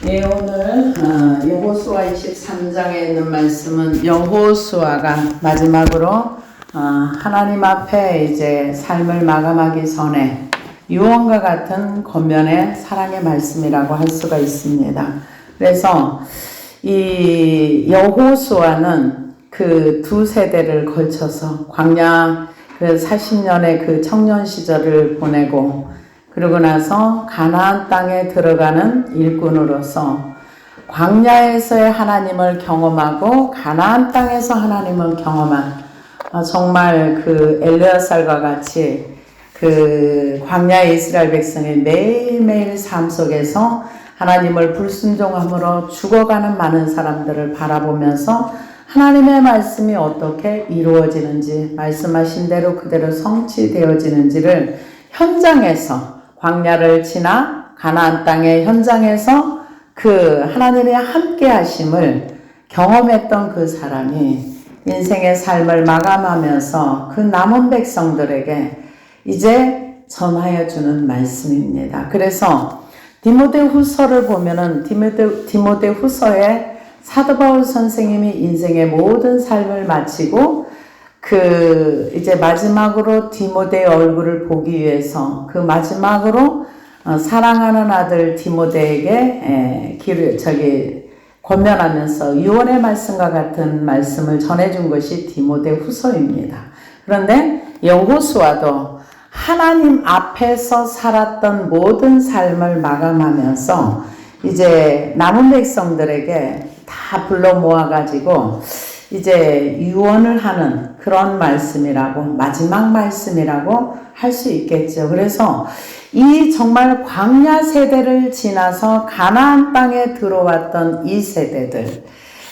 예, 오늘 여호수아 23장에 있는 말씀은 여호수아가 마지막으로 하나님 앞에 이제 삶을 마감하기 전에 유언과 같은 겉면의 사랑의 말씀이라고 할 수가 있습니다. 그래서 이 여호수아는 그 두 세대를 걸쳐서 광야 그 40년의 그 청년 시절을 보내고 그러고 나서 가나안 땅에 들어가는 일꾼으로서 광야에서의 하나님을 경험하고 가나안 땅에서 하나님을 경험한 정말 그 엘르야살과 같이 그 광야의 이스라엘 백성의 매일매일 삶 속에서 하나님을 불순종함으로 죽어가는 많은 사람들을 바라보면서 하나님의 말씀이 어떻게 이루어지는지 말씀하신 대로 그대로 성취되어지는지를 현장에서 광야를 지나 가나안 땅의 현장에서 그 하나님의 함께 하심을 경험했던 그 사람이 인생의 삶을 마감하면서 그 남은 백성들에게 이제 전하여 주는 말씀입니다. 그래서 디모데후서를 보면은 디모데후서에 사도 바울 선생님이 인생의 모든 삶을 마치고 그 이제 마지막으로 디모데의 얼굴을 보기 위해서 그 마지막으로 사랑하는 아들 디모데에게 권면하면서 유언의 말씀과 같은 말씀을 전해준 것이 디모데후서입니다. 그런데 여호수아도 하나님 앞에서 살았던 모든 삶을 마감하면서 이제 남은 백성들에게 다 불러 모아가지고 이제 유언을 하는 그런 말씀이라고 마지막 말씀이라고 할 수 있겠죠. 그래서 이 정말 광야 세대를 지나서 가나안 땅에 들어왔던 이 세대들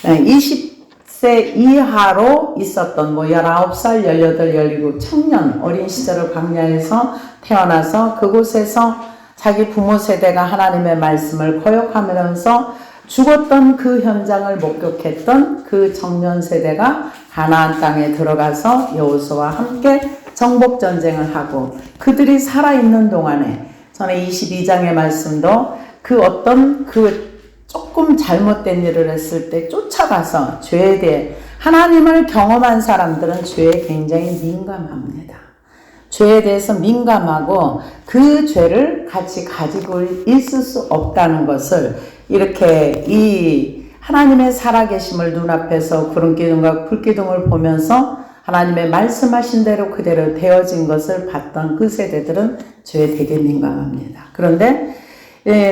20세 이하로 있었던 19살, 18, 17 청년 어린 시절을 광야에서 태어나서 그곳에서 자기 부모 세대가 하나님의 말씀을 거역하면서 죽었던 그 현장을 목격했던 그 청년 세대가 가나안 땅에 들어가서 여호수아와 함께 정복 전쟁을 하고 그들이 살아있는 동안에 전에 22장의 말씀도 그 어떤 그 조금 잘못된 일을 했을 때 쫓아가서 죄에 대해 하나님을 경험한 사람들은 죄에 굉장히 민감합니다. 죄에 대해서 민감하고 그 죄를 같이 가지고 있을 수 없다는 것을 이렇게 이 하나님의 살아계심을 눈앞에서 구름기둥과 불기둥을 보면서 하나님의 말씀하신 대로 그대로 되어진 것을 봤던 그 세대들은 죄에 되게 민감합니다. 그런데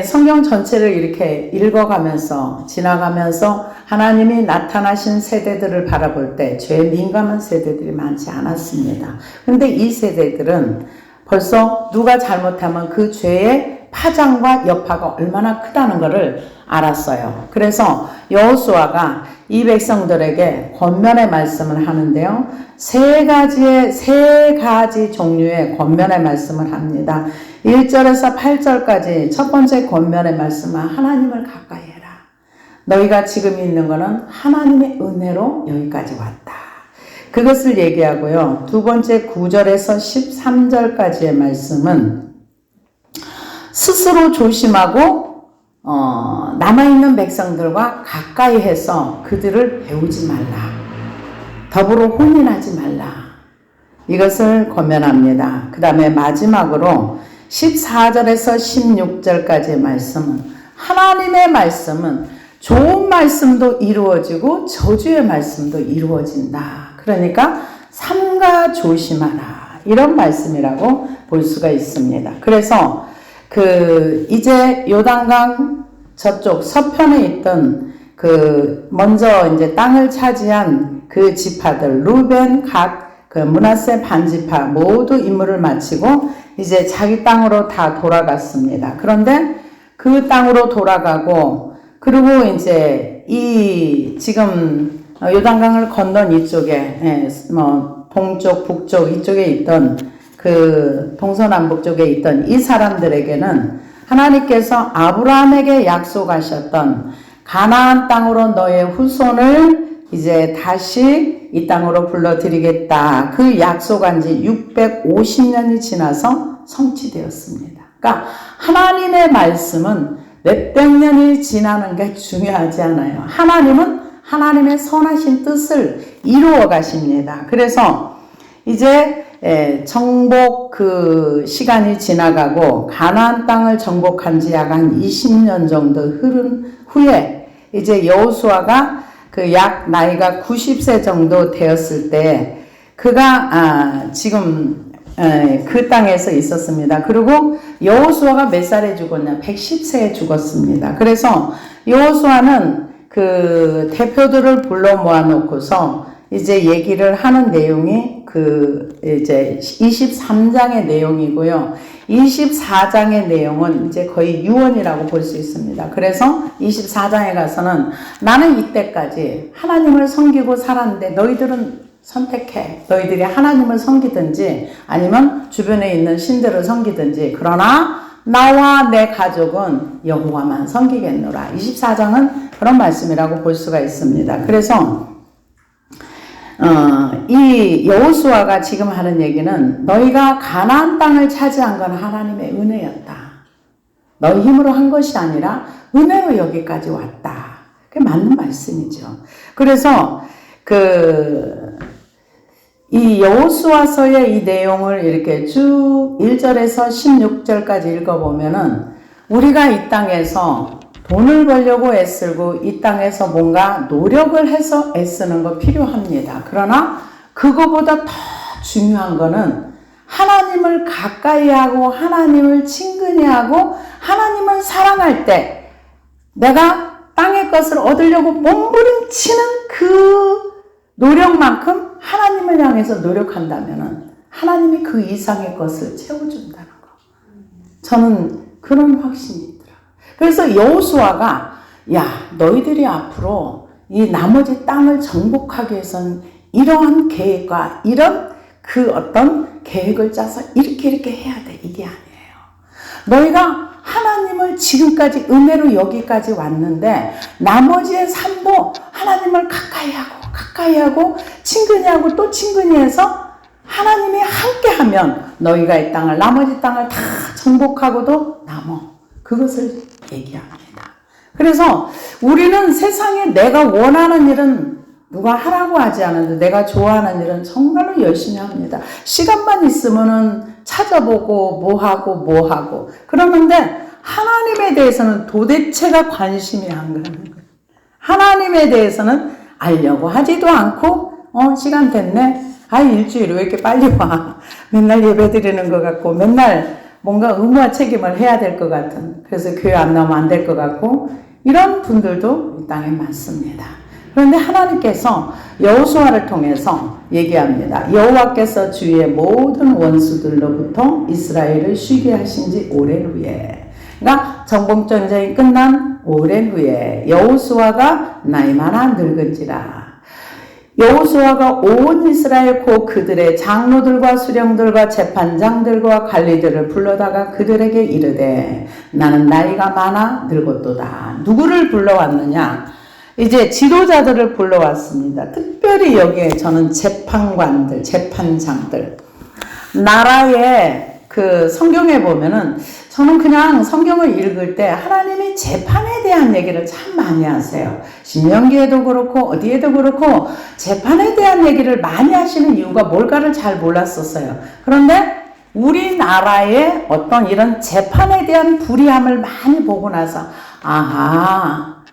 성경 전체를 이렇게 읽어가면서 지나가면서 하나님이 나타나신 세대들을 바라볼 때 죄에 민감한 세대들이 많지 않았습니다. 그런데 이 세대들은 벌써 누가 잘못하면 그 죄의 파장과 여파가 얼마나 크다는 것을 알았어요. 그래서 여호수아가 이 백성들에게 권면의 말씀을 하는데요. 세 가지 종류의 권면의 말씀을 합니다. 1절에서 8절까지 첫 번째 권면의 말씀은 하나님을 가까이 해라. 너희가 지금 있는 것은 하나님의 은혜로 여기까지 왔다. 그것을 얘기하고요. 두 번째 9절에서 13절까지의 말씀은 스스로 조심하고 남아있는 백성들과 가까이 해서 그들을 배우지 말라. 더불어 혼인하지 말라. 이것을 권면합니다. 그 다음에 마지막으로 14절에서 16절까지의 말씀은 하나님의 말씀은 좋은 말씀도 이루어지고 저주의 말씀도 이루어진다. 그러니까 삼가 조심하라. 이런 말씀이라고 볼 수가 있습니다. 그래서 이제 요단강 저쪽 서편에 있던 먼저 이제 땅을 차지한 그 지파들, 루벤, 갓, 므낫세 반지파 모두 임무를 마치고 이제 자기 땅으로 다 돌아갔습니다. 그런데 그 땅으로 돌아가고, 그리고 이제 지금 요단강을 건넌 이쪽에, 동쪽, 북쪽 이쪽에 있던 동서남북 쪽에 있던 이 사람들에게는 하나님께서 아브라함에게 약속하셨던 가나안 땅으로 너의 후손을 이제 다시 이 땅으로 불러들이겠다. 그 약속한 지 650년이 지나서 성취되었습니다. 그러니까 하나님의 말씀은 몇백 년이 지나는 게 중요하지 않아요. 하나님은 하나님의 선하신 뜻을 이루어 가십니다. 그래서 이제 정복 그 시간이 지나가고 가나안 땅을 정복한 지 약 한 20년 정도 흐른 후에 이제 여호수아가 그 약 나이가 90세 정도 되었을 때 그가 지금 그 땅에서 있었습니다. 그리고 여호수아가 몇 살에 죽었냐? 110세에 죽었습니다. 그래서 여호수아는 그 대표들을 불러 모아놓고서 이제 얘기를 하는 내용이 그 이제 23장의 내용이고요. 24장의 내용은 이제 거의 유언이라고 볼 수 있습니다. 그래서 24장에 가서는 나는 이때까지 하나님을 섬기고 살았는데 너희들은 선택해. 너희들이 하나님을 섬기든지 아니면 주변에 있는 신들을 섬기든지 그러나 나와 내 가족은 여호와만 섬기겠노라. 24장은 그런 말씀이라고 볼 수가 있습니다. 그래서 이 여호수아가 지금 하는 얘기는 너희가 가나안 땅을 차지한 건 하나님의 은혜였다. 너희 힘으로 한 것이 아니라 은혜로 여기까지 왔다. 그게 맞는 말씀이죠. 그래서 이 여호수아서의 이 내용을 이렇게 쭉 1절에서 16절까지 읽어보면은 우리가 이 땅에서 돈을 벌려고 애쓰고 이 땅에서 뭔가 노력을 해서 애쓰는 거 필요합니다. 그러나 그거보다 더 중요한 거는 하나님을 가까이 하고 하나님을 친근히 하고 하나님을 사랑할 때 내가 땅의 것을 얻으려고 몸부림치는 그 노력만큼 하나님을 향해서 노력한다면 하나님이 그 이상의 것을 채워준다는 거. 저는 그런 확신이 있더라고요. 그래서 여호수아가 야 너희들이 앞으로 이 나머지 땅을 정복하기 위해서는 이러한 계획과 이런 그 어떤 계획을 짜서 이렇게 해야 돼. 이게 아니에요. 너희가 하나님을 지금까지 은혜로 여기까지 왔는데 나머지의 삶도 하나님을 가까이 하고 친근히 하고 또 친근히 해서 하나님이 함께 하면 너희가 이 땅을 나머지 땅을 다 정복하고도 남어. 그것을 얘기합니다. 그래서 우리는 세상에 내가 원하는 일은 누가 하라고 하지 않는데 내가 좋아하는 일은 정말로 열심히 합니다. 시간만 있으면은 찾아보고 뭐 하고 그러는데 하나님에 대해서는 도대체가 관심이 안 가는 거예요. 하나님에 대해서는 알려고 하지도 않고 시간 됐네. 일주일에 왜 이렇게 빨리 와. 맨날 예배 드리는 것 같고 맨날 뭔가 의무와 책임을 해야 될 것 같은 그래서 교회 안 나오면 안 될 것 같고 이런 분들도 이 땅에 많습니다. 그런데 하나님께서 여호수아를 통해서 얘기합니다. 여호와께서 주위의 모든 원수들로부터 이스라엘을 쉬게 하신 지 오랜 후에 그러니까 정복전쟁이 끝난 오랜 후에 여호수아가 나이 많아 늙은지라 여호수아가 온 이스라엘 곧 그들의 장로들과 수령들과 재판장들과 관리들을 불러다가 그들에게 이르되 나는 나이가 많아 늙었도다. 누구를 불러왔느냐? 이제 지도자들을 불러왔습니다. 특별히 여기에 저는 재판관들, 재판장들 나라의 그 성경에 보면은 저는 그냥 성경을 읽을 때 하나님이 재판에 대한 얘기를 참 많이 하세요. 신명기에도 그렇고 어디에도 그렇고 재판에 대한 얘기를 많이 하시는 이유가 뭘까를 잘 몰랐었어요. 그런데 우리나라의 어떤 이런 재판에 대한 불의함을 많이 보고 나서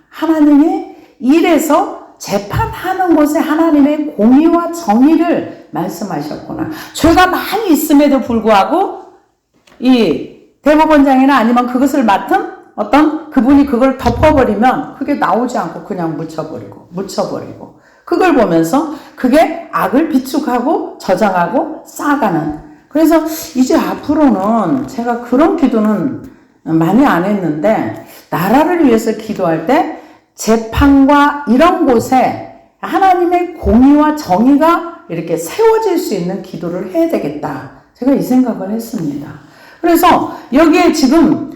하나님이 이래서 재판하는 곳에 하나님의 공의와 정의를 말씀하셨구나. 죄가 많이 있음에도 불구하고 이 대법원장이나 아니면 그것을 맡은 어떤 그분이 그걸 덮어버리면 그게 나오지 않고 그냥 묻혀버리고 그걸 보면서 그게 악을 비축하고 저장하고 쌓아가는. 그래서 이제 앞으로는 제가 그런 기도는 많이 안 했는데 나라를 위해서 기도할 때 재판과 이런 곳에 하나님의 공의와 정의가 이렇게 세워질 수 있는 기도를 해야 되겠다. 제가 이 생각을 했습니다. 그래서 여기에 지금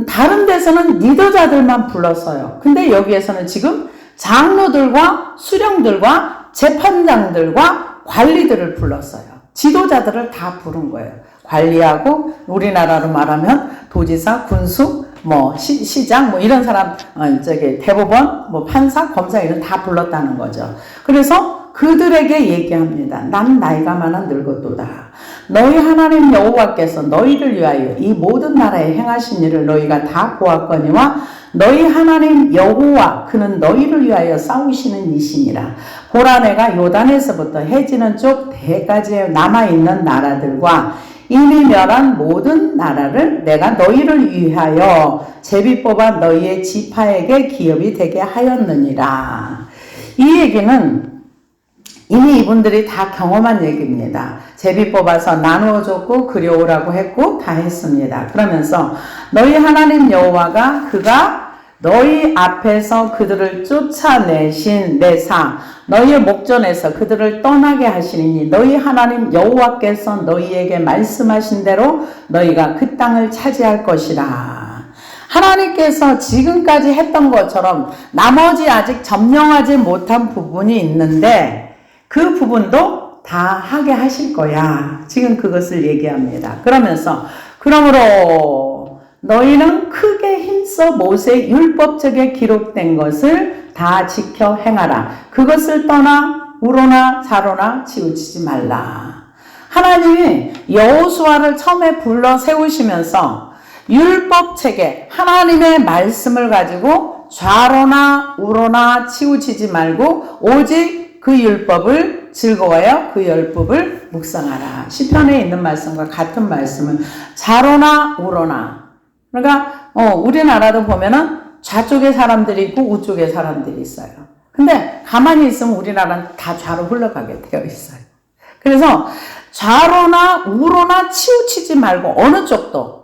다른 데서는 리더자들만 불렀어요. 근데 여기에서는 지금 장로들과 수령들과 재판장들과 관리들을 불렀어요. 지도자들을 다 부른 거예요. 관리하고 우리나라로 말하면 도지사, 군수, 뭐 시장 뭐 이런 사람 대법원 뭐 판사 검사 이런 다 불렀다는 거죠. 그래서 그들에게 얘기합니다. 난 나이가 많아 늙었도다. 너희 하나님 여호와께서 너희를 위하여 이 모든 나라에 행하신 일을 너희가 다 보았거니와 너희 하나님 여호와 그는 너희를 위하여 싸우시는 이시니라. 보라 내가 요단에서부터 해지는 쪽 대까지 남아있는 나라들과 이미 멸한 모든 나라를 내가 너희를 위하여 제비 뽑아 너희의 지파에게 기업이 되게 하였느니라. 이 얘기는 이미 이분들이 다 경험한 얘기입니다. 제비 뽑아서 나누어 줬고 그려오라고 했고 다 했습니다. 그러면서 너희 하나님 여호와가 그가 너희 앞에서 그들을 쫓아내신 내사 너희의 목전에서 그들을 떠나게 하시니 너희 하나님 여호와께서 너희에게 말씀하신 대로 너희가 그 땅을 차지할 것이라. 하나님께서 지금까지 했던 것처럼 나머지 아직 점령하지 못한 부분이 있는데 그 부분도 다 하게 하실 거야. 지금 그것을 얘기합니다. 그러면서 그러므로 너희는 크게 힘써 모세의 율법책에 기록된 것을 다 지켜 행하라. 그것을 떠나 우로나 좌로나 치우치지 말라. 하나님이 여호수아를 처음에 불러 세우시면서 율법책에 하나님의 말씀을 가지고 좌로나 우로나 치우치지 말고 오직 그 율법을 즐거워하여 그 율법을 묵상하라. 시편에 있는 말씀과 같은 말씀은 좌로나 우로나. 그러니까 우리나라도 보면은 좌쪽에 사람들이 있고 우쪽에 사람들이 있어요. 근데 가만히 있으면 우리나라는 다 좌로 흘러가게 되어 있어요. 그래서 좌로나 우로나 치우치지 말고 어느 쪽도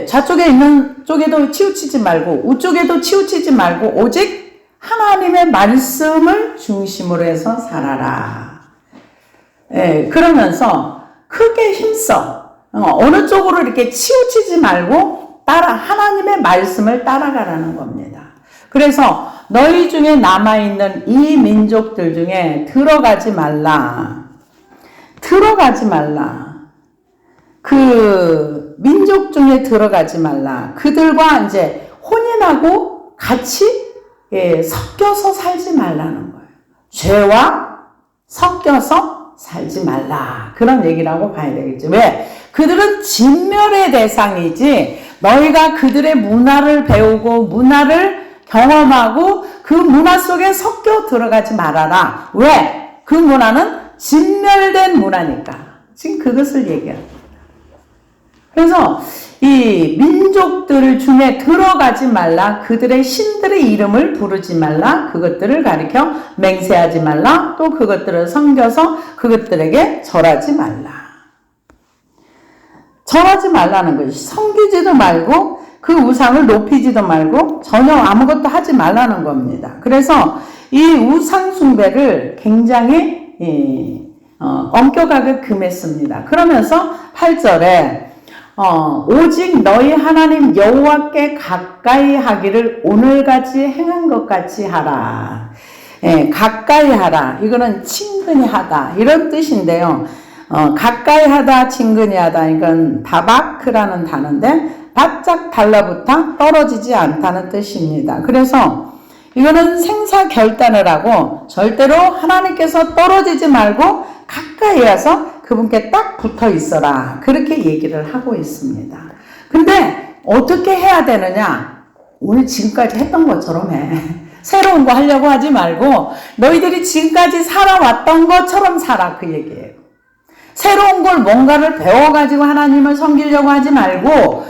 좌쪽에 있는 쪽에도 치우치지 말고 우쪽에도 치우치지 말고 오직 하나님의 말씀을 중심으로 해서 살아라. 그러면서 크게 힘써 어느 쪽으로 이렇게 치우치지 말고 하나님의 말씀을 따라가라는 겁니다. 그래서 너희 중에 남아있는 이 민족들 중에 들어가지 말라. 그 민족 중에 들어가지 말라. 그들과 이제 혼인하고 같이 섞여서 살지 말라는 거예요. 죄와 섞여서 살지 말라. 그런 얘기라고 봐야 되겠죠. 왜? 그들은 진멸의 대상이지 너희가 그들의 문화를 배우고 문화를 경험하고 그 문화 속에 섞여 들어가지 말아라. 왜? 그 문화는 진멸된 문화니까. 지금 그것을 얘기합니다. 그래서 이 민족들 중에 들어가지 말라. 그들의 신들의 이름을 부르지 말라. 그것들을 가리켜 맹세하지 말라. 또 그것들을 섬겨서 그것들에게 절하지 말라. 절하지 말라는 것이 섬기지도 말고 그 우상을 높이지도 말고 전혀 아무것도 하지 말라는 겁니다. 그래서 이 우상 숭배를 굉장히 엄격하게 금했습니다. 그러면서 8절에 오직 너희 하나님 여호와께 가까이 하기를 오늘같이 행한 것 같이 하라. 가까이 하라. 이거는 친근히 하다. 이런 뜻인데요. 가까이 하다, 친근히 하다. 이건 다바크라는 단어인데 바짝 달라붙어 떨어지지 않다는 뜻입니다. 그래서 이거는 생사결단을 하고 절대로 하나님께서 떨어지지 말고 가까이 와서 그분께 딱 붙어 있어라. 그렇게 얘기를 하고 있습니다. 근데 어떻게 해야 되느냐? 오늘 지금까지 했던 것처럼 해. 새로운 거 하려고 하지 말고 너희들이 지금까지 살아왔던 것처럼 살아. 그 얘기예요. 새로운 걸 뭔가를 배워가지고 하나님을 섬기려고 하지 말고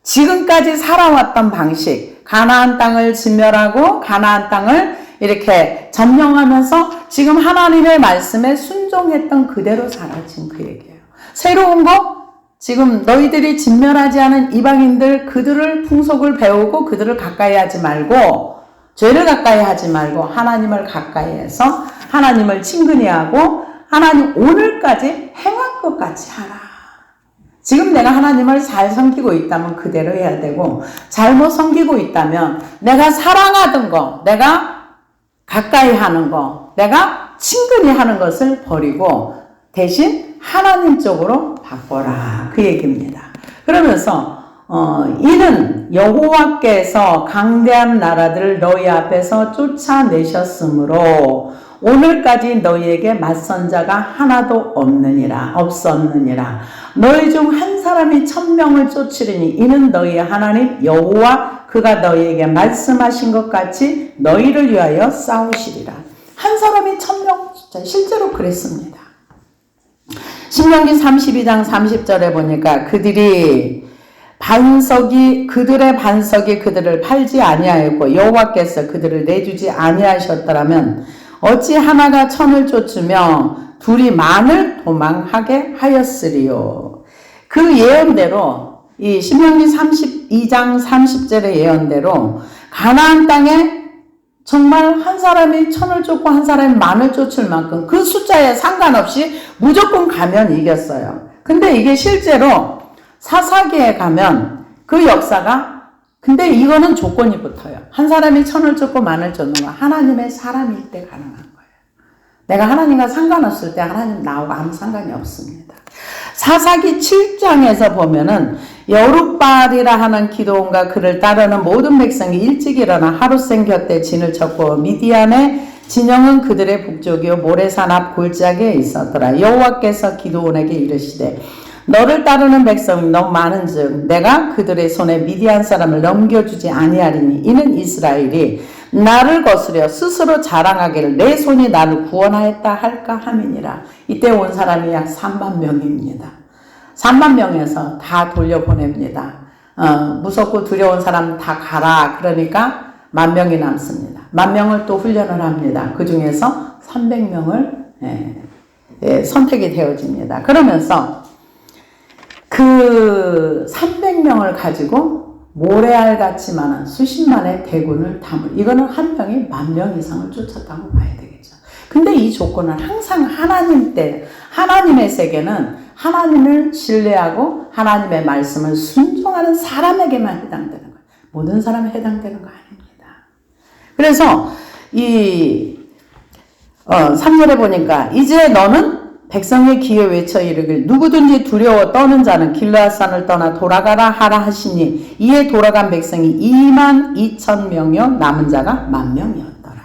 지금까지 살아왔던 방식, 가나안 땅을 진멸하고 가나안 땅을 이렇게 점령하면서 지금 하나님의 말씀에 순종했던 그대로 살아. 지금 그 얘기예요. 새로운 거 지금 너희들이 진멸하지 않은 이방인들 그들을 풍속을 배우고 그들을 가까이 하지 말고 죄를 가까이 하지 말고 하나님을 가까이 해서 하나님을 친근히 하고 하나님 오늘까지 행한 것 같이 하라. 지금 내가 하나님을 잘 섬기고 있다면 그대로 해야 되고 잘못 섬기고 있다면 내가 사랑하던 거, 내가 가까이 하는 거, 내가 친근히 하는 것을 버리고 대신 하나님 쪽으로 바꿔라. 그 얘기입니다. 그러면서 이는 여호와께서 강대한 나라들을 너희 앞에서 쫓아내셨으므로 오늘까지 너희에게 맞선 자가 하나도 없었느니라. 너희 중 한 사람이 1000명을 쫓으리니 이는 너희의 하나님 여호와 그가 너희에게 말씀하신 것 같이 너희를 위하여 싸우시리라. 한 사람이 1000명 숫자, 실제로 그랬습니다. 신명기 32장 30절에 보니까 그들의 반석이 그들을 팔지 아니하였고 여호와께서 그들을 내주지 아니하셨더라면 어찌 하나가 1000을 쫓으며 둘이 만을 도망하게 하였으리요. 그 예언대로 이 신명기 32장 30절의 예언대로 가나안 땅에 정말 한 사람이 1000을 쫓고 한 사람이 만을 쫓을 만큼 그 숫자에 상관없이 무조건 가면 이겼어요. 근데 이게 실제로 사사기에 가면 그 역사가, 근데 이거는 조건이 붙어요. 한 사람이 1000을 쫓고 만을 쫓는 건 하나님의 사람일 때 가능한 거예요. 내가 하나님과 상관없을 때 하나님 나하고 아무 상관이 없습니다. 사사기 7장에서 보면은 여룻바알이라 하는 기드온과 그를 따르는 모든 백성이 일찍 일어나 하룻생 곁에 진을 쳤고 미디안의 진영은 그들의 북쪽이요 모레산 앞 골짜기에 있었더라. 여호와께서 기드온에게 이르시되 너를 따르는 백성이 너무 많은즉 내가 그들의 손에 미디안 사람을 넘겨주지 아니하리니 이는 이스라엘이 나를 거스려 스스로 자랑하기를 내 손이 나를 구원하였다 할까 함이니라. 이때 온 사람이 약 3만 명입니다. 3만 명에서 다 돌려보냅니다. 무섭고 두려운 사람 다 가라. 그러니까 10,000명이 남습니다. 10,000명을 또 훈련을 합니다. 그 중에서 300명을 선택이 되어집니다. 그러면서 그 300명을 가지고 모래알 같지만은 수십만의 대군을 담을, 이거는 한 명이 10,000명 이상을 쫓았다고 봐야 되겠죠. 근데 이 조건은 항상 하나님의 세계는 하나님을 신뢰하고 하나님의 말씀을 순종하는 사람에게만 해당되는 거예요. 모든 사람에 해당되는 거 아닙니다. 그래서 이 3절에 보니까 이제 너는 백성의 귀에 외쳐 이르길 누구든지 두려워 떠는 자는 길르앗산을 떠나 돌아가라 하라 하시니 이에 돌아간 백성이 22,000명이요 남은 자가 10,000명이었더라.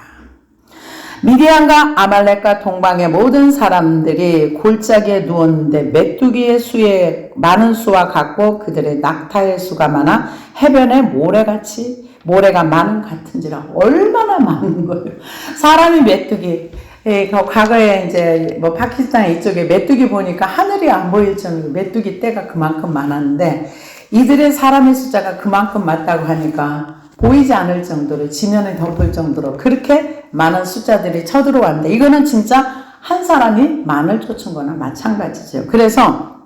미디안과 아말렉과 동방의 모든 사람들이 골짜기에 누웠는데 메뚜기의 수에 많은 수와 같고 그들의 낙타의 수가 많아 해변에 모래가 많은 같은지라. 얼마나 많은 거예요. 사람이 메뚜기. 과거에 이제 뭐 파키스탄 이쪽에 메뚜기 보니까 하늘이 안 보일 정도로 메뚜기 떼가 그만큼 많았는데 이들의 사람의 숫자가 그만큼 많다고 하니까 보이지 않을 정도로 지면을 덮을 정도로 그렇게 많은 숫자들이 쳐들어왔는데 이거는 진짜 한 사람이 만을 쫓은 거나 마찬가지죠. 그래서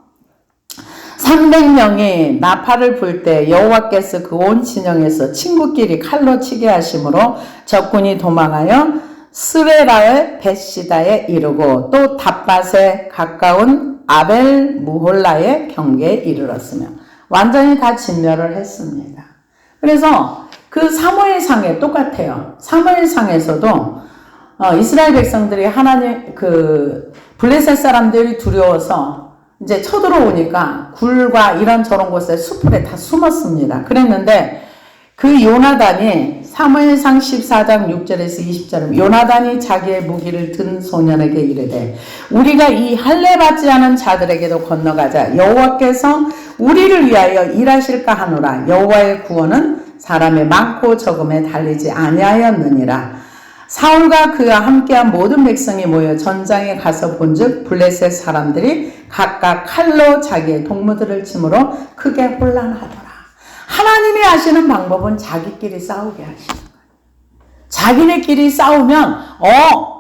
300명이 나팔을 불 때 여호와께서 그 온 진영에서 친구끼리 칼로 치게 하심으로 적군이 도망하여 스레라의 벳시다에 이르고 또 답밭에 가까운 아벨 무홀라의 경계에 이르렀으며 완전히 다 진멸을 했습니다. 그래서 그 사무엘상에 똑같아요. 사무엘상에서도 이스라엘 백성들이 하나님 블레셋 사람들이 두려워서 이제 쳐들어오니까 굴과 이런저런 곳에 수풀에 다 숨었습니다. 그랬는데 그 요나단이 사무엘상 14장 6절에서 20절에 요나단이 자기의 무기를 든 소년에게 이르되 우리가 이 할례 받지 않은 자들에게도 건너가자. 여호와께서 우리를 위하여 일하실까 하노라. 여호와의 구원은 사람의 많고 적음에 달리지 아니하였느니라. 사울과 그와 함께한 모든 백성이 모여 전장에 가서 본즉 블레셋 사람들이 각각 칼로 자기의 동무들을 치므로 크게 혼란하더라. 하나님이 하시는 방법은 자기끼리 싸우게 하시는 거예요. 자기네끼리 싸우면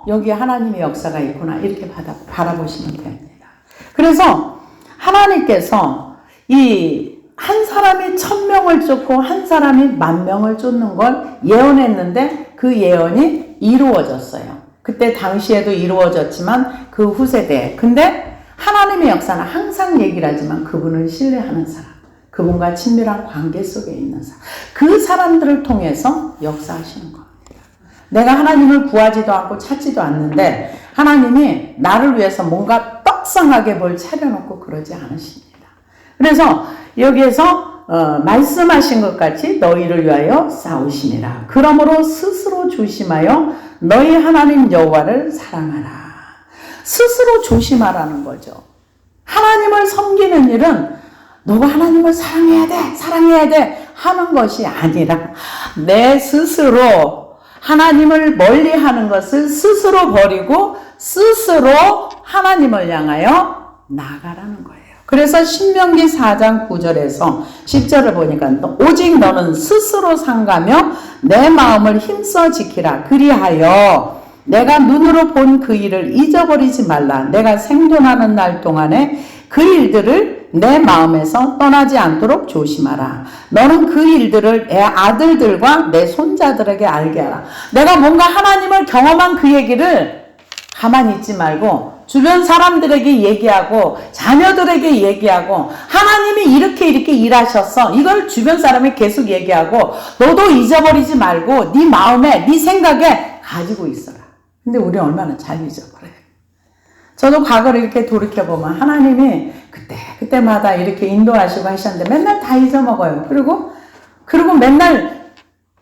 여기 하나님의 역사가 있구나 이렇게 바라보시면 됩니다. 그래서 하나님께서 이 한 사람이 1000명을 쫓고 한 사람이 10,000명을 쫓는 걸 예언했는데 그 예언이 이루어졌어요. 그때 당시에도 이루어졌지만 그 후세대에. 근데 하나님의 역사는 항상 얘기를 하지만 그분을 신뢰하는 사람, 그분과 친밀한 관계 속에 있는 사람, 그 사람들을 통해서 역사하시는 겁니다. 내가 하나님을 구하지도 않고 찾지도 않는데 하나님이 나를 위해서 뭔가 떡상하게 뭘 차려놓고 그러지 않으십니다. 그래서 여기에서 말씀하신 것 같이 너희를 위하여 싸우심이라. 그러므로 스스로 조심하여 너희 하나님 여호와를 사랑하라. 스스로 조심하라는 거죠. 하나님을 섬기는 일은 너가 하나님을 사랑해야 돼 하는 것이 아니라 내 스스로 하나님을 멀리하는 것을 스스로 버리고 스스로 하나님을 향하여 나아가라는 거예요. 그래서 신명기 4장 9절에서 10절을 보니까 오직 너는 스스로 상가며 내 마음을 힘써 지키라. 그리하여 내가 눈으로 본 그 일을 잊어버리지 말라. 내가 생존하는 날 동안에 그 일들을 내 마음에서 떠나지 않도록 조심하라. 너는 그 일들을 내 아들들과 내 손자들에게 알게 하라. 내가 뭔가 하나님을 경험한 그 얘기를 가만히 있지 말고 주변 사람들에게 얘기하고 자녀들에게 얘기하고 하나님이 이렇게 일하셨어. 이걸 주변 사람에 계속 얘기하고 너도 잊어버리지 말고 네 마음에 네 생각에 가지고 있어라. 근데 우리 얼마나 잘 잊어버려요. 저도 과거를 이렇게 돌이켜보면 하나님이 그때마다 이렇게 인도하시고 하셨는데 맨날 다 잊어먹어요. 그리고 맨날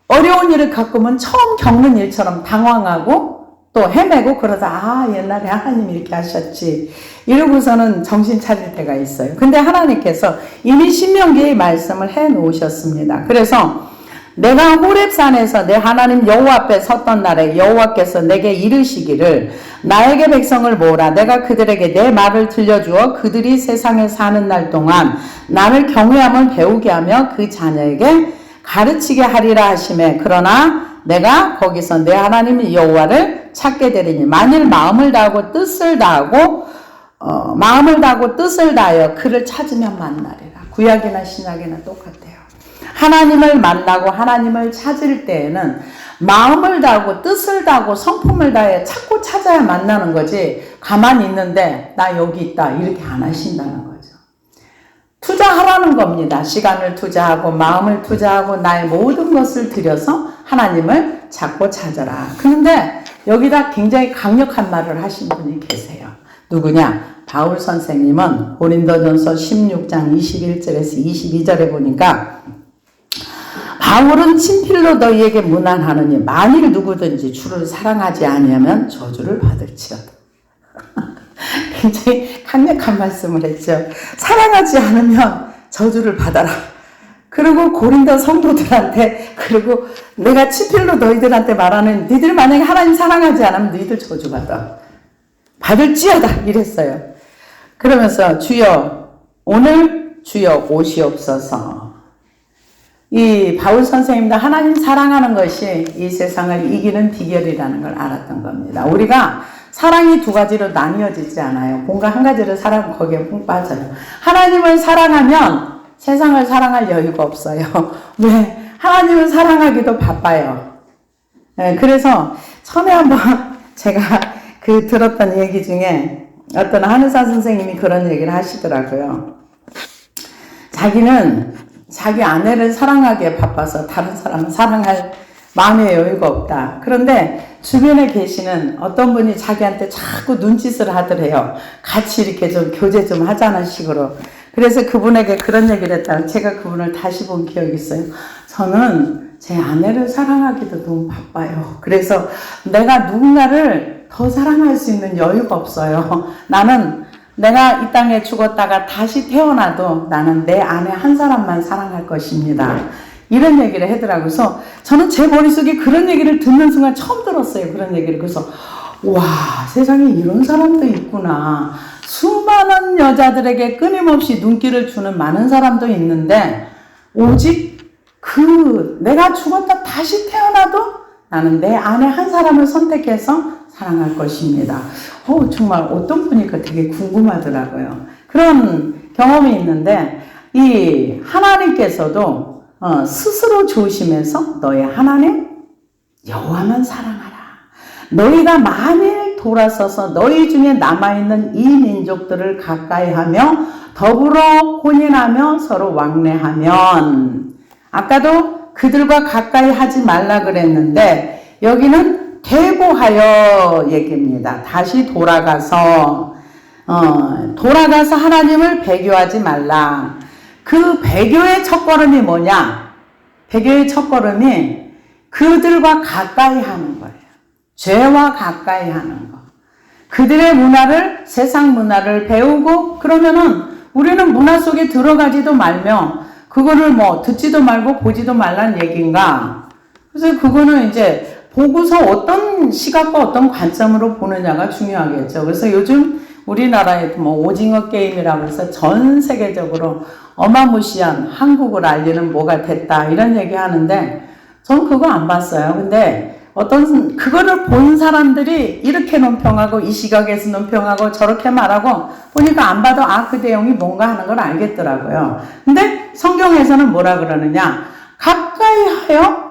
어려운 일을 겪으면 처음 겪는 일처럼 당황하고 또 헤매고 그러다 옛날에 하나님이 이렇게 하셨지 이러고서는 정신 차릴 때가 있어요. 근데 하나님께서 이미 신명기에 말씀을 해 놓으셨습니다. 그래서 내가 호렙산에서 내 하나님 여호와 앞에 섰던 날에 여호와께서 내게 이르시기를 나에게 백성을 모으라. 내가 그들에게 내 말을 들려주어 그들이 세상에 사는 날 동안 나를 경외함을 배우게 하며 그 자녀에게 가르치게 하리라 하시매 그러나 내가 거기서 내 하나님 여호와를 찾게 되리니 만일 마음을 다하고 뜻을 다하여 그를 찾으면 만나리라. 구약이나 신약이나 똑같아요. 하나님을 만나고 하나님을 찾을 때에는 마음을 다하고 뜻을 다하고 성품을 다해 찾고 찾아야 만나는 거지 가만히 있는데 나 여기 있다 이렇게 안 하신다는 거죠. 투자하라는 겁니다. 시간을 투자하고 마음을 투자하고 나의 모든 것을 들여서 하나님을 찾고 찾아라. 그런데 여기다 굉장히 강력한 말을 하신 분이 계세요. 누구냐? 바울 선생님은 고린도전서 16장 21절에서 22절에 보니까 바울은 친필로 너희에게 문안하느니 만일 누구든지 주를 사랑하지 아니하면 저주를 받을지어다. 굉장히 강력한 말씀을 했죠. 사랑하지 않으면 저주를 받아라. 그리고 고린도 성도들한테 그리고 내가 친필로 너희들한테 말하는 니들 만약에 하나님 사랑하지 않으면 너희들 저주받아. 받을지어다 이랬어요. 그러면서 주여 오늘 주여 오시옵소서. 이 바울 선생님도 하나님 사랑하는 것이 이 세상을 이기는 비결이라는 걸 알았던 겁니다. 우리가 사랑이 두 가지로 나뉘어지지 않아요. 뭔가 한 가지를 사랑하면 거기에 푹 빠져요. 하나님을 사랑하면 세상을 사랑할 여유가 없어요. 왜? 하나님을 사랑하기도 바빠요. 네, 그래서 처음에 한번 제가 들었던 얘기 중에 어떤 한의사 선생님이 그런 얘기를 하시더라고요. 자기는 자기 아내를 사랑하기에 바빠서 다른 사람은 사랑할 마음의 여유가 없다. 그런데 주변에 계시는 어떤 분이 자기한테 자꾸 눈짓을 하더래요. 같이 이렇게 좀 교제 좀 하자는 식으로. 그래서 그분에게 그런 얘기를 했다. 제가 그분을 다시 본 기억이 있어요. 저는 제 아내를 사랑하기도 너무 바빠요. 그래서 내가 누군가를 더 사랑할 수 있는 여유가 없어요. 나는 내가 이 땅에 죽었다가 다시 태어나도 나는 내 아내 한 사람만 사랑할 것입니다. 이런 얘기를 하더라고요. 그래서 저는 제 머릿속에 그런 얘기를 듣는 순간 처음 들었어요. 그런 얘기를. 그래서 와, 세상에 이런 사람도 있구나. 수많은 여자들에게 끊임없이 눈길을 주는 많은 사람도 있는데 오직 내가 죽었다 다시 태어나도 나는 내 아내 한 사람을 선택해서 사랑할 것입니다. 정말 어떤 분일까 되게 궁금하더라고요. 그런 경험이 있는데 이 하나님께서도 스스로 조심해서 너의 하나님 여호와만 사랑하라. 너희가 만일 돌아서서 너희 중에 남아있는 이 민족들을 가까이하며 더불어 혼인하며 서로 왕래하면 아까도 그들과 가까이 하지 말라 그랬는데 여기는 대보하여 얘기입니다. 다시 돌아가서 하나님을 배교하지 말라. 그 배교의 첫걸음이 뭐냐? 배교의 첫걸음이 그들과 가까이 하는 거예요. 죄와 가까이 하는 거. 그들의 문화를, 세상 문화를 배우고, 그러면은 우리는 문화 속에 들어가지도 말며 그거를 뭐 듣지도 말고 보지도 말란 얘기인가? 그래서 그거는 이제 보고서 어떤 시각과 어떤 관점으로 보느냐가 중요하겠죠. 그래서 요즘 우리나라에 뭐 오징어 게임이라고 해서 전 세계적으로 어마무시한 한국을 알리는 뭐가 됐다 이런 얘기 하는데 전 그거 안 봤어요. 근데 그거를 본 사람들이 이렇게 논평하고 이 시각에서 논평하고 저렇게 말하고 보니까 안 봐도 그 내용이 뭔가 하는 걸 알겠더라고요. 근데 성경에서는 뭐라 그러느냐? 가까이 하여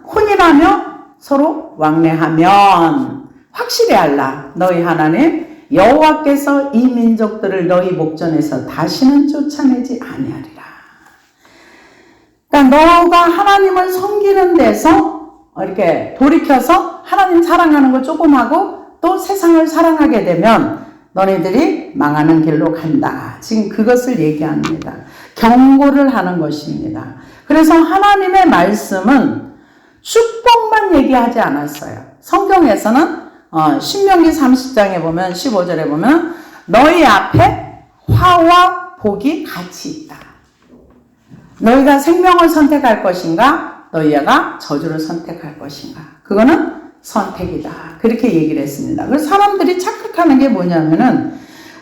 혼인하며 서로 왕래하면 확실히 알라. 너희 하나님 여호와께서 이 민족들을 너희 목전에서 다시는 쫓아내지 아니하리라. 그러니까 너가 하나님을 섬기는 데서 이렇게 돌이켜서 하나님 사랑하는 거 조금 하고 또 세상을 사랑하게 되면 너희들이 망하는 길로 간다. 지금 그것을 얘기합니다. 경고를 하는 것입니다. 그래서 하나님의 말씀은 축복만 얘기하지 않았어요. 성경에서는 신명기 30장에 보면 15절에 보면 너희 앞에 화와 복이 같이 있다. 너희가 생명을 선택할 것인가? 너희가 저주를 선택할 것인가? 그거는 선택이다. 그렇게 얘기를 했습니다. 그래서 사람들이 착각하는 게 뭐냐면은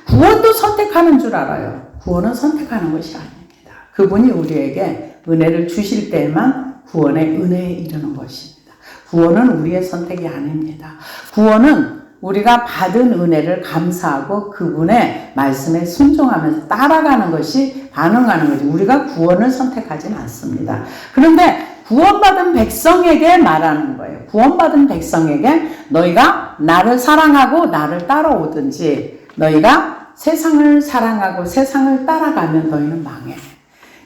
구원도 선택하는 줄 알아요. 구원은 선택하는 것이 아닙니다. 그분이 우리에게 은혜를 주실 때에만 구원의 은혜에 이르는 것입니다. 구원은 우리의 선택이 아닙니다. 구원은 우리가 받은 은혜를 감사하고 그분의 말씀에 순종하면서 따라가는 것이 반응하는 거지. 우리가 구원을 선택하지는 않습니다. 그런데 구원받은 백성에게 말하는 거예요. 구원받은 백성에게 너희가 나를 사랑하고 나를 따라오든지 너희가 세상을 사랑하고 세상을 따라가면 너희는 망해.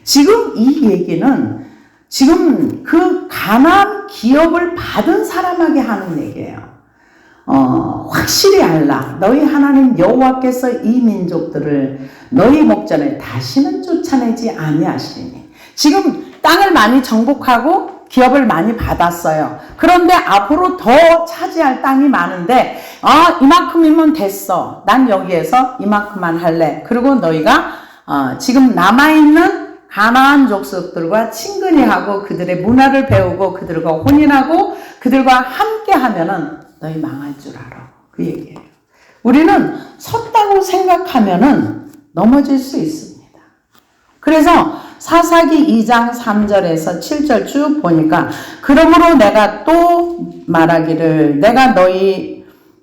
지금 이 얘기는 지금 그 가나안 기업을 받은 사람에게 하는 얘기예요. 확실히 알라. 너희 하나님 여호와께서 이 민족들을 너희 목전에 다시는 쫓아내지 아니하시리니. 지금 땅을 많이 정복하고 기업을 많이 받았어요. 그런데 앞으로 더 차지할 땅이 많은데 이만큼이면 됐어. 난 여기에서 이만큼만 할래. 그리고 너희가 지금 남아있는 가나안 족속들과 친근히 하고 그들의 문화를 배우고 그들과 혼인하고 그들과 함께 하면은 너희 망할 줄 알아. 그 얘기예요. 우리는 섰다고 생각하면은 넘어질 수 있습니다. 그래서 사사기 2장 3절에서 7절 쭉 보니까 그러므로 내가 또 말하기를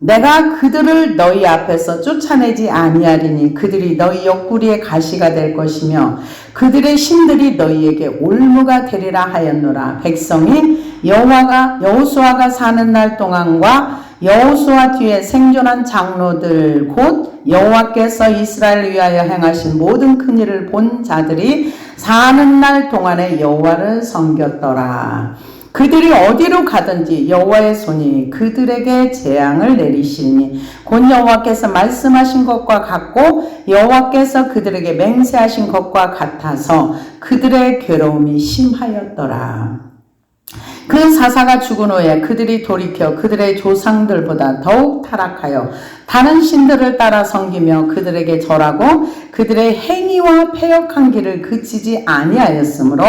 내가 그들을 너희 앞에서 쫓아내지 아니하리니 그들이 너희 옆구리의 가시가 될 것이며 그들의 신들이 너희에게 올무가 되리라 하였노라. 백성이 여호수아가 사는 날 동안과 여호수아 뒤에 생존한 장로들 곧 여호와께서 이스라엘을 위하여 행하신 모든 큰 일을 본 자들이 사는 날 동안에 여호와를 섬겼더라. 그들이 어디로 가든지 여호와의 손이 그들에게 재앙을 내리시니 곧 여호와께서 말씀하신 것과 같고 여호와께서 그들에게 맹세하신 것과 같아서 그들의 괴로움이 심하였더라. 그 사사가 죽은 후에 그들이 돌이켜 그들의 조상들보다 더욱 타락하여 다른 신들을 따라 섬기며 그들에게 절하고 그들의 행위와 패역한 길을 그치지 아니하였으므로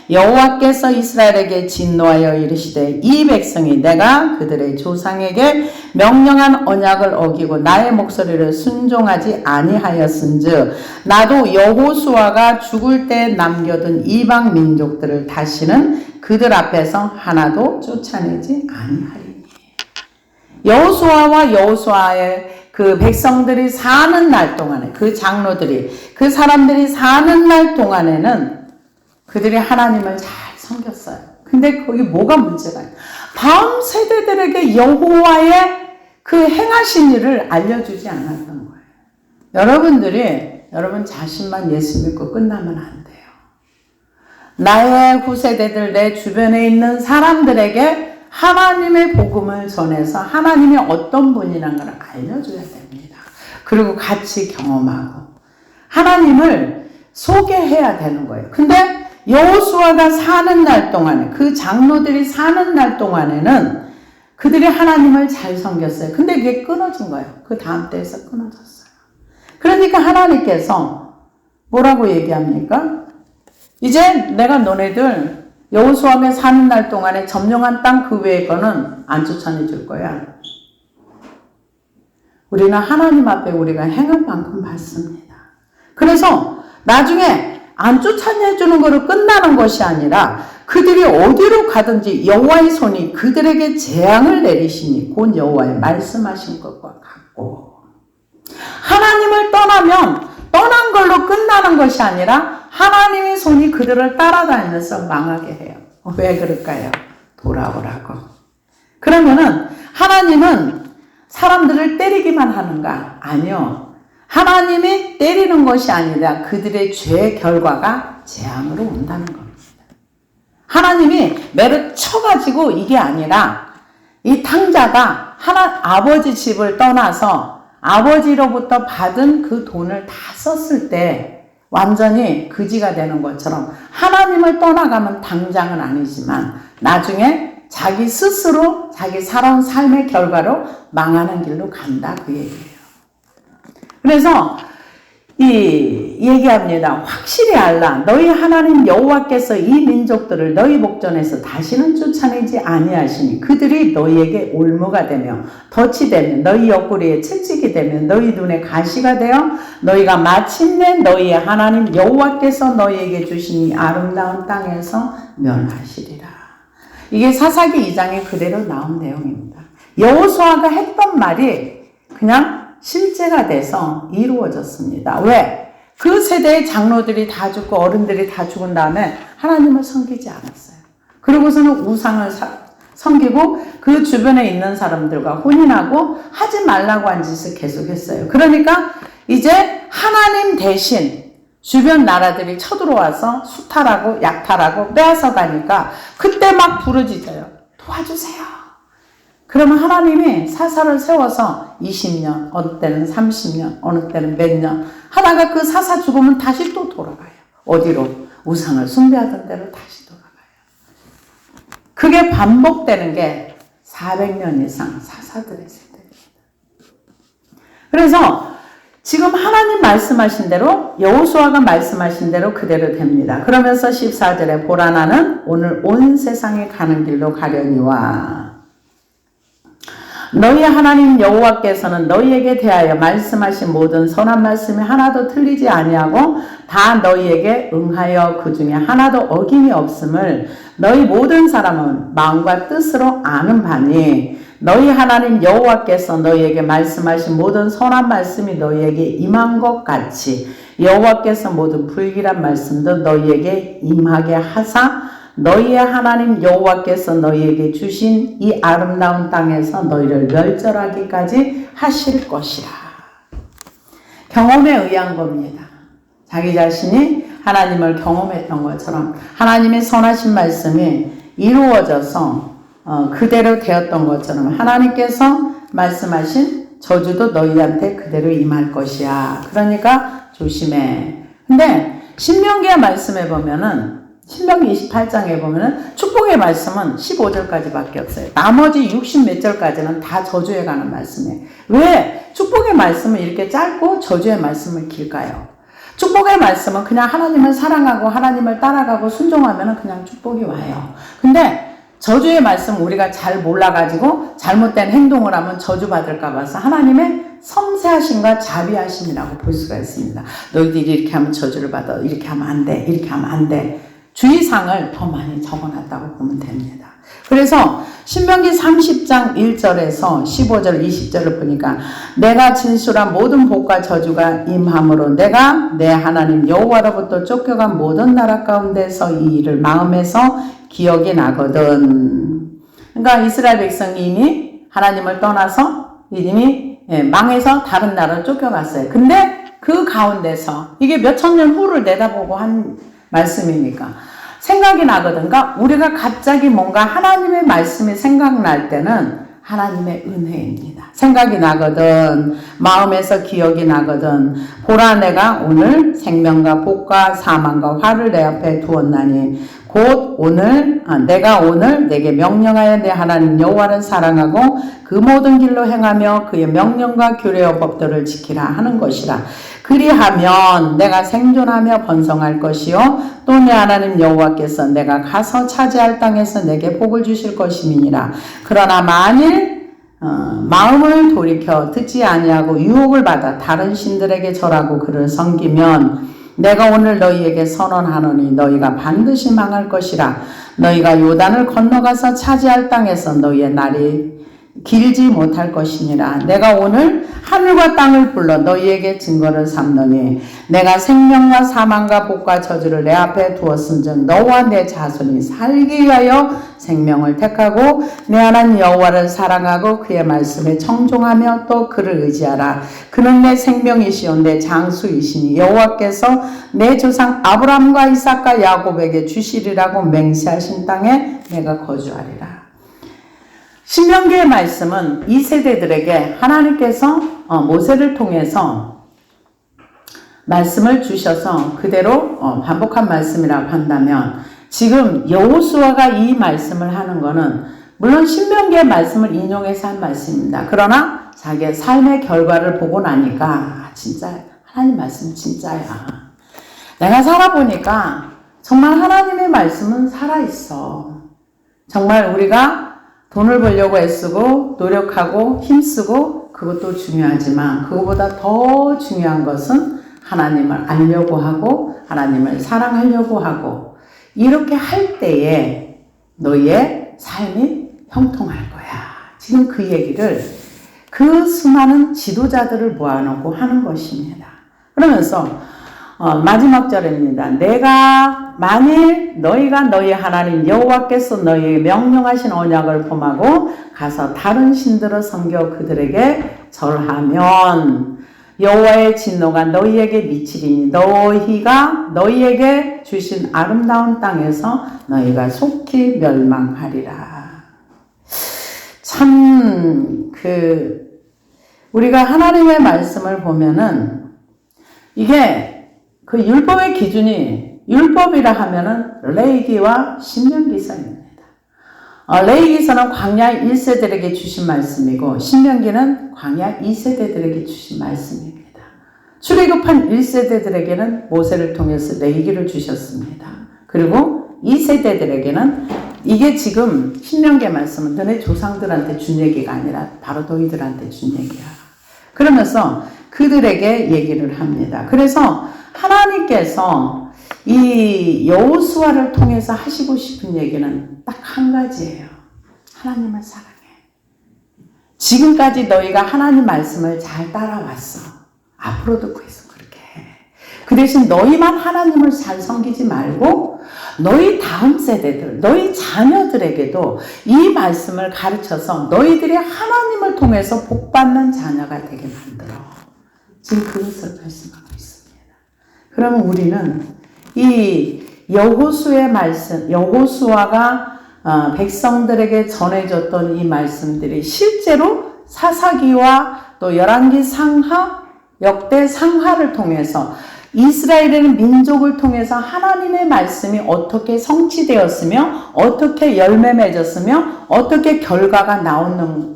여호와께서 이스라엘에게 진노하여 이르시되 이 백성이 내가 그들의 조상에게 명령한 언약을 어기고 나의 목소리를 순종하지 아니하였은즉 나도 여호수아가 죽을 때 남겨둔 이방 민족들을 다시는 그들 앞에서 하나도 쫓아내지 아니하리니. 여호수아와 여호수아의 그 백성들이 사는 날 동안에 그 장로들이 그 사람들이 사는 날 동안에는 그들이 하나님을 잘 섬겼어요. 근데 거기 뭐가 문제가 있어요? 다음 세대들에게 여호와의 그 행하신 일을 알려주지 않았던 거예요. 여러분 자신만 예수 믿고 끝나면 안 돼요. 나의 후세대들, 내 주변에 있는 사람들에게 하나님의 복음을 전해서 하나님이 어떤 분이라는 걸 알려줘야 됩니다. 그리고 같이 경험하고 하나님을 소개해야 되는 거예요. 근데 여호수아가 사는 날 동안에, 그 장로들이 사는 날 동안에는 그들이 하나님을 잘 섬겼어요. 근데 그게 끊어진 거예요. 그 다음 때에서 끊어졌어요. 그러니까 하나님께서 뭐라고 얘기합니까? 이제 내가 너네들 여호수아가 사는 날 동안에 점령한 땅 그 외의 거는 안 추천해 줄 거야. 우리는 하나님 앞에 우리가 행한 만큼 받습니다. 그래서 나중에 안 쫓아내 주는 거로 끝나는 것이 아니라 그들이 어디로 가든지 여호와의 손이 그들에게 재앙을 내리시니 곧 여호와의 말씀하신 것과 같고, 하나님을 떠나면 떠난 걸로 끝나는 것이 아니라 하나님의 손이 그들을 따라다니면서 망하게 해요. 왜 그럴까요? 돌아오라고. 그러면은 하나님은 사람들을 때리기만 하는가? 아니요. 하나님이 때리는 것이 아니라 그들의 죄의 결과가 재앙으로 온다는 겁니다. 하나님이 매를 쳐가지고 이게 아니라 이 탕자가 아버지 집을 떠나서 아버지로부터 받은 그 돈을 다 썼을 때 완전히 그지가 되는 것처럼 하나님을 떠나가면 당장은 아니지만 나중에 자기 스스로 자기 살아온 삶의 결과로 망하는 길로 간다, 그 얘기예요. 그래서 얘기합니다. 확실히 알라. 너희 하나님 여호와께서 이 민족들을 너희 목전에서 다시는 쫓아내지 아니하시니 그들이 너희에게 올무가 되며 덫이 되며 너희 옆구리에 채찍이 되며 너희 눈에 가시가 되어 너희가 마침내 너희의 하나님 여호와께서 너희에게 주신 이 아름다운 땅에서 멸하시리라. 이게 사사기 2장에 그대로 나온 내용입니다. 여호수아가 했던 말이 그냥 실제가 돼서 이루어졌습니다. 왜? 그 세대의 장로들이 다 죽고 어른들이 다 죽은 다음에 하나님을 섬기지 않았어요. 그러고서는 우상을 섬기고 그 주변에 있는 사람들과 혼인하고 하지 말라고 한 짓을 계속했어요. 그러니까 이제 하나님 대신 주변 나라들이 쳐들어와서 수탈하고 약탈하고 빼앗아 가니까 그때 막 부르짖어요. 도와주세요. 그러면 하나님이 사사를 세워서 20년, 어느 때는 30년, 어느 때는 몇 년 하다가 그 사사 죽으면 다시 또 돌아가요. 어디로? 우상을 숭배하던 데로 다시 돌아가요. 그게 반복되는 게 400년 이상 사사들의 세대입니다. 그래서 지금 하나님 말씀하신 대로 여호수아가 말씀하신 대로 그대로 됩니다. 그러면서 14절에 보라 나는 오늘 온 세상에 가는 길로 가려니와 너희 하나님 여호와께서는 너희에게 대하여 말씀하신 모든 선한 말씀이 하나도 틀리지 아니하고 다 너희에게 응하여 그 중에 하나도 어김이 없음을 너희 모든 사람은 마음과 뜻으로 아는 바니 너희 하나님 여호와께서 너희에게 말씀하신 모든 선한 말씀이 너희에게 임한 것 같이 여호와께서 모든 불길한 말씀도 너희에게 임하게 하사 너희의 하나님 여호와께서 너희에게 주신 이 아름다운 땅에서 너희를 멸절하기까지 하실 것이라. 경험에 의한 겁니다. 자기 자신이 하나님을 경험했던 것처럼 하나님의 선하신 말씀이 이루어져서 그대로 되었던 것처럼 하나님께서 말씀하신 저주도 너희한테 그대로 임할 것이야. 그러니까 조심해. 근데 신명기의 말씀에 보면은 신명기 28장에 보면은 축복의 말씀은 15절까지밖에 없어요. 나머지 60 몇 절까지는 다 저주에 관한 말씀이에요. 왜 축복의 말씀은 이렇게 짧고 저주의 말씀은 길까요? 축복의 말씀은 그냥 하나님을 사랑하고 하나님을 따라가고 순종하면 그냥 축복이 와요. 근데 저주의 말씀 우리가 잘 몰라가지고 잘못된 행동을 하면 저주받을까 봐서 하나님의 섬세하심과 자비하심이라고 볼 수가 있습니다. 너희들이 이렇게 하면 저주를 받아. 이렇게 하면 안 돼. 이렇게 하면 안 돼. 주의사항을 더 많이 적어놨다고 보면 됩니다. 그래서 신명기 30장 1절에서 15절 20절을 보니까 내가 진술한 모든 복과 저주가 임함으로 내가 내 하나님 여호와로부터 쫓겨간 모든 나라 가운데서 이 일을 마음에서 기억이 나거든. 그러니까 이스라엘 백성이 이미 하나님을 떠나서 이미 망해서 다른 나라로 쫓겨갔어요. 근데 그 가운데서 이게 몇천 년 후를 내다보고 한 말씀이니까 생각이 나거든. 그러니까 우리가 갑자기 뭔가 하나님의 말씀이 생각날 때는 하나님의 은혜입니다. 생각이 나거든. 마음에서 기억이 나거든. 보라 내가 오늘 생명과 복과 사망과 화를 내 앞에 두었나니 곧 오늘 내가 오늘 내게 명령하여 내 하나님 여호와를 사랑하고 그 모든 길로 행하며 그의 명령과 규례와 법도를 지키라 하는 것이라. 그리하면 내가 생존하며 번성할 것이요 또 내 하나님 여호와께서 내가 가서 차지할 땅에서 내게 복을 주실 것임이니라. 그러나 만일 마음을 돌이켜 듣지 아니하고 유혹을 받아 다른 신들에게 절하고 그를 섬기면 내가 오늘 너희에게 선언하노니 너희가 반드시 망할 것이라. 너희가 요단을 건너가서 차지할 땅에서 너희의 날이 길지 못할 것이니라. 내가 오늘 하늘과 땅을 불러 너희에게 증거를 삼노니 내가 생명과 사망과 복과 저주를 내 앞에 두었은즉 너와 내 자손이 살기 위하여 생명을 택하고 내 하나님 여호와를 사랑하고 그의 말씀에 청종하며 또 그를 의지하라. 그는 내 생명이시요 내 장수이시니 여호와께서 내 조상 아브라함과 이삭과 야곱에게 주시리라고 맹세하신 땅에 내가 거주하리라. 신명기의 말씀은 이 세대들에게 하나님께서 모세를 통해서 말씀을 주셔서 그대로 반복한 말씀이라고 한다면 지금 여호수아가 이 말씀을 하는 것은 물론 신명기의 말씀을 인용해서 한 말씀입니다. 그러나 자기의 삶의 결과를 보고 나니까 진짜 하나님 말씀 진짜야. 내가 살아보니까 정말 하나님의 말씀은 살아있어. 정말 우리가 돈을 벌려고 애쓰고 노력하고 힘쓰고 그것도 중요하지만 그것보다 더 중요한 것은 하나님을 알려고 하고 하나님을 사랑하려고 하고 이렇게 할 때에 너희의 삶이 형통할 거야. 지금 그 얘기를 그 수많은 지도자들을 모아놓고 하는 것입니다. 그러면서 마지막 절입니다. 내가 만일 너희가 너희 하나님 여호와께서 너희에게 명령하신 언약을 범하고 가서 다른 신들을 섬겨 그들에게 절하면 여호와의 진노가 너희에게 미치리니 너희가 너희에게 주신 아름다운 땅에서 너희가 속히 멸망하리라. 참 우리가 하나님의 말씀을 보면은 이게 그 율법의 기준이 율법이라 하면은 레위기와 신명기서입니다. 레위기서는 광야 1세들에게 주신 말씀이고 신명기는 광야 2세대들에게 주신 말씀입니다. 출애굽한 1세대들에게는 모세를 통해서 레위기를 주셨습니다. 그리고 2세대들에게는 이게 지금 신명기의 말씀은 너네 조상들한테 준 얘기가 아니라 바로 너희들한테 준 얘기야. 그러면서 그들에게 얘기를 합니다. 그래서 하나님께서 이 여호수아를 통해서 하시고 싶은 얘기는 딱 한 가지예요. 하나님을 사랑해. 지금까지 너희가 하나님 말씀을 잘 따라왔어. 앞으로도 계속 그렇게 해. 그 대신 너희만 하나님을 잘 섬기지 말고 너희 다음 세대들, 너희 자녀들에게도 이 말씀을 가르쳐서 너희들이 하나님을 통해서 복받는 자녀가 되게 만들어. 지금 그것을 말씀하고 있습니다. 그러면 우리는 이 여호수의 말씀, 여호수아가 백성들에게 전해줬던 이 말씀들이 실제로 사사기와 또 열왕기 상하, 역대 상하를 통해서 이스라엘이라는 민족을 통해서 하나님의 말씀이 어떻게 성취되었으며 어떻게 열매 맺었으며 어떻게 결과가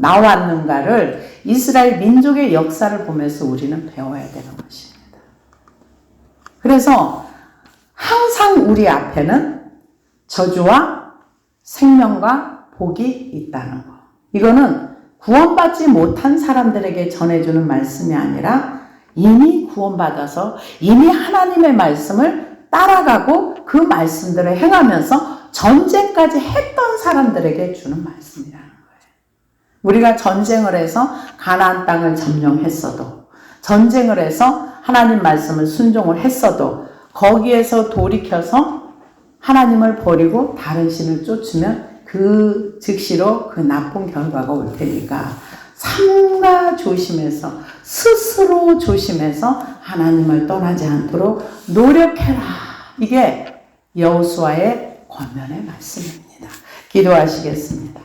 나왔는가를 이스라엘 민족의 역사를 보면서 우리는 배워야 되는 것입니다. 그래서 항상 우리 앞에는 저주와 생명과 복이 있다는 거. 이거는 구원받지 못한 사람들에게 전해주는 말씀이 아니라 이미 구원받아서 이미 하나님의 말씀을 따라가고 그 말씀들을 행하면서 전쟁까지 했던 사람들에게 주는 말씀이라는 거예요. 우리가 전쟁을 해서 가나안 땅을 점령했어도 전쟁을 해서 하나님 말씀을 순종을 했어도 거기에서 돌이켜서 하나님을 버리고 다른 신을 쫓으면 그 즉시로 그 나쁜 결과가 올 테니까 삼가 조심해서 스스로 조심해서 하나님을 떠나지 않도록 노력해라. 이게 여호수아의 권면의 말씀입니다. 기도하시겠습니다.